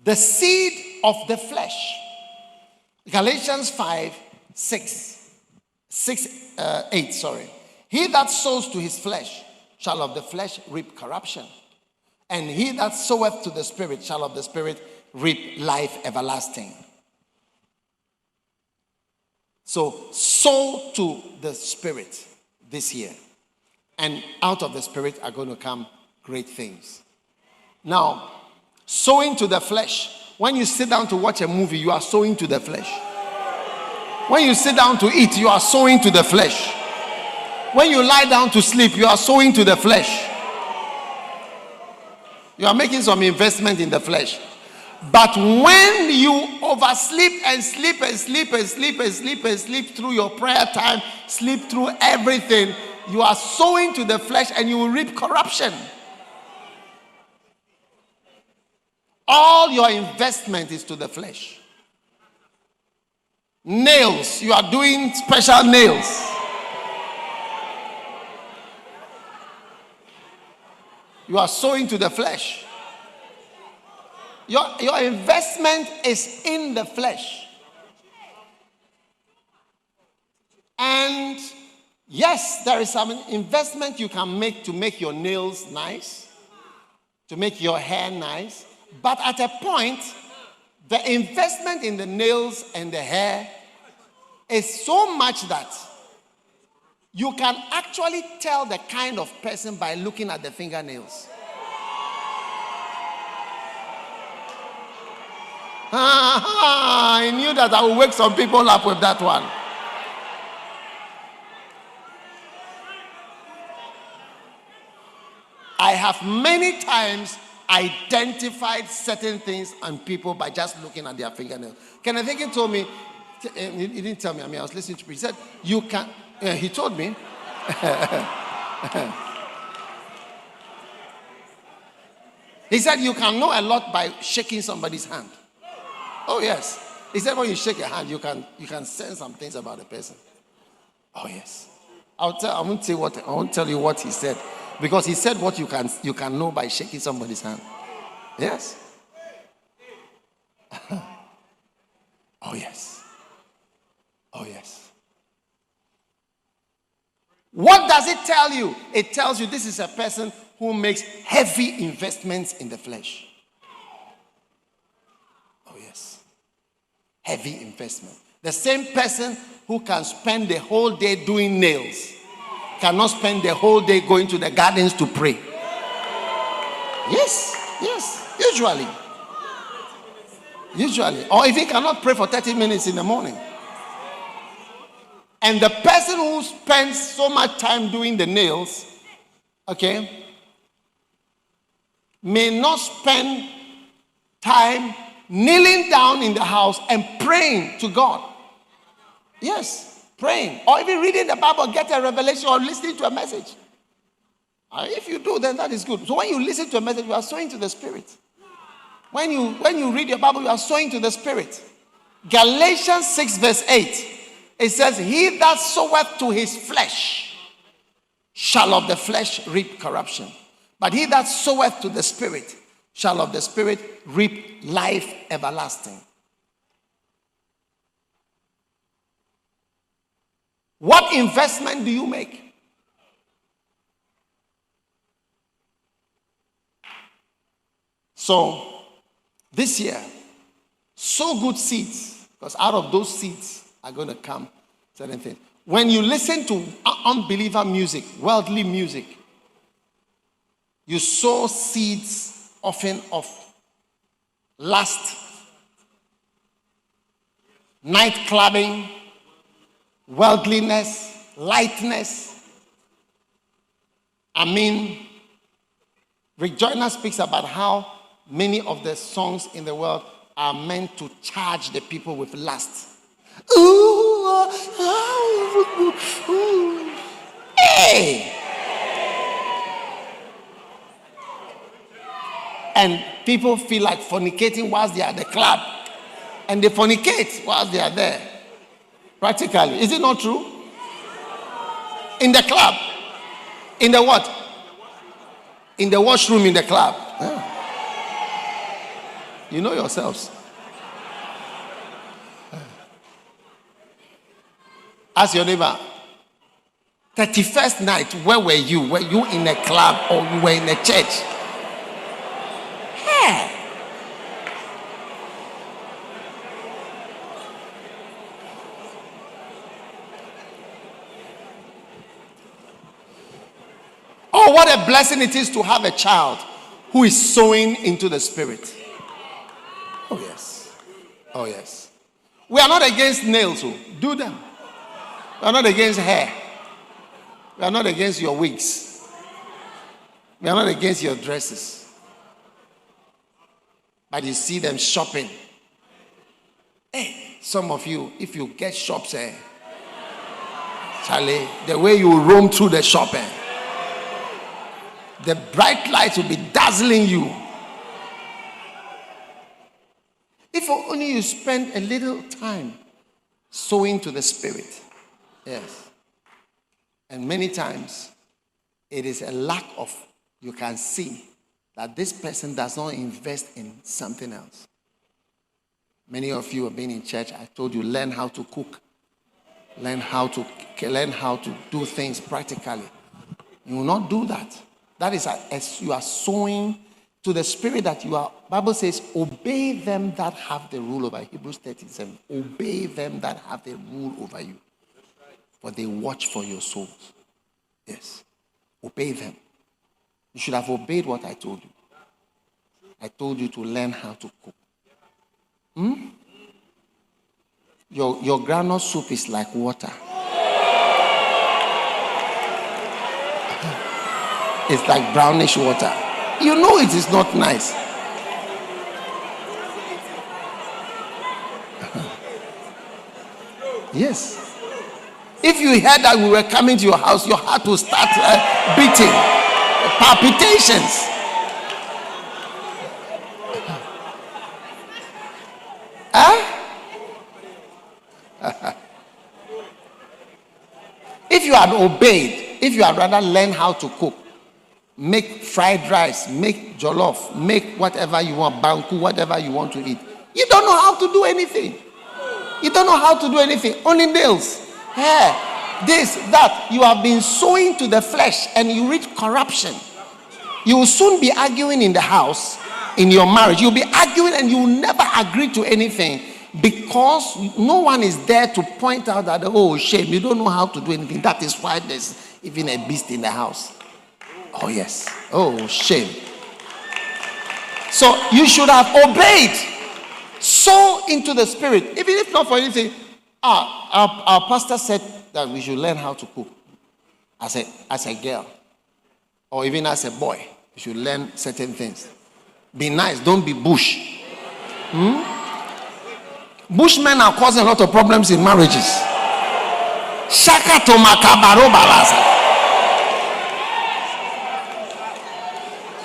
the seed of the flesh. Galatians 5, 8, sorry. He that sows to his flesh shall of the flesh reap corruption. And he that soweth to the Spirit shall of the Spirit reap life everlasting. So, sow to the Spirit this year. And out of the Spirit are going to come great things. Now, sowing to the flesh. When you sit down to watch a movie, you are sowing to the flesh. When you sit down to eat, you are sowing to the flesh. When you lie down to sleep, you are sowing to the flesh. You are making some investment in the flesh. But when you oversleep and sleep through your prayer time, sleep through everything, you are sowing to the flesh and you will reap corruption. All your investment is to the flesh. Nails, you are doing special nails. You are sowing to the flesh. Your investment is in the flesh. And yes, there is some investment you can make to make your nails nice, to make your hair nice. But at a point, the investment in the nails and the hair is so much that you can actually tell the kind of person by looking at the fingernails. I knew that I would wake some people up with that one. I have many times identified certain things and people by just looking at their fingernails. Kenneth Hagin told me, he didn't tell me, I was listening to him. He said, you can, he told me. He said, you can know a lot by shaking somebody's hand. Oh, yes. He said, when you shake a hand, you can sense some things about the person. Oh, yes. I won't tell you what he said. Because he said what you can know by shaking somebody's hand. Yes. Oh, yes. Oh, yes. What does it tell you? It tells you this is a person who makes heavy investments in the flesh. Oh, yes. Heavy investment. The same person who can spend the whole day doing nails cannot spend the whole day going to the gardens to pray. Yes, usually. Or if he cannot pray for 30 minutes in the morning. And the person who spends so much time doing the nails, okay, may not spend time kneeling down in the house and praying to God. Yes. Praying, or even reading the Bible, get a revelation, or listening to a message. If you do, then that is good. So when you listen to a message, you are sowing to the Spirit. When you read your Bible, you are sowing to the Spirit. Galatians 6 verse 8, it says, he that soweth to his flesh shall of the flesh reap corruption. But he that soweth to the Spirit shall of the Spirit reap life everlasting. What investment do you make? So, this year, sow good seeds, because out of those seeds are going to come certain things. When you listen to unbeliever music, worldly music, you sow seeds often of lust, night clubbing, worldliness, lightness. Rick Joyner speaks about how many of the songs in the world are meant to charge the people with lust. Hey! And people feel like fornicating whilst they are at the club. And they fornicate whilst they are there. Practically. Is it not true? In the club. In the what? In the washroom in the club. Yeah. You know yourselves. Ask your neighbor, 31st night, where were you? Were you in a club or you were in a church? Hey. Oh, what a blessing it is to have a child who is sowing into the Spirit. Oh, yes. Oh, yes. We are not against nails, so do them. We are not against hair. We are not against your wigs. We are not against your dresses. But you see them shopping. Hey, some of you, if you get shops, Charlie, the way you roam through the shopping, the bright lights will be dazzling you. If only you spend a little time sowing to the Spirit. Yes. And many times, it is a lack of, you can see that this person does not invest in something else. Many of you have been in church. I told you, learn how to cook. Learn how to do things practically. You will not do that. That is as you are sowing to the Spirit that you are. Bible says, obey them that have the rule over you. Hebrews 37. Obey them that have the rule over you. For they watch for your souls. Yes. Obey them. You should have obeyed what I told you. I told you to learn how to cook. Your groundnut soup is like water. It's like brownish water. You know it is not nice. Yes. If you heard that we were coming to your house, your heart will start beating, palpitations. If you had obeyed, if you had rather learned how to cook, make fried rice, make jollof, make whatever you want, banku, whatever you want to eat, you don't know how to do anything. You don't know how to do anything. Only nails, hair, this, that. You have been sowing to the flesh and you reach corruption. You will soon be arguing in the house, in your marriage. You'll be arguing and you will never agree to anything because no one is there to point out that, oh, shame, you don't know how to do anything. That is why there's even a beast in the house. Oh, yes. Oh, shame. So you should have obeyed. Sow into the Spirit. Even if not for anything, our pastor said that we should learn how to cook as a girl. Or even as a boy. You should learn certain things. Be nice. Don't be bush. Bushmen are causing a lot of problems in marriages. Shaka to makabaro balasa.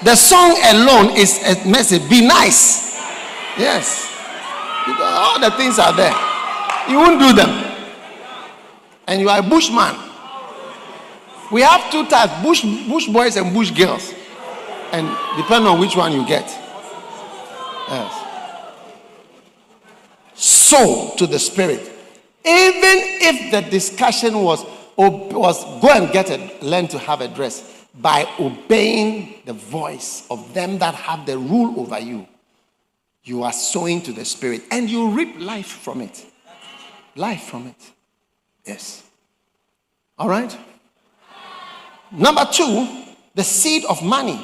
The song alone is a message. Be nice. Yes. Because all the things are there. You won't do them. And you are a bushman. We have two types, bush boys and bush girls. And depending on which one you get. Yes. Sow to the Spirit. Even if the discussion was go and learn to have a dress. By obeying the voice of them that have the rule over you, you are sowing to the Spirit and you reap life from it. Life from it. Yes. All right. Number 2, the seed of money.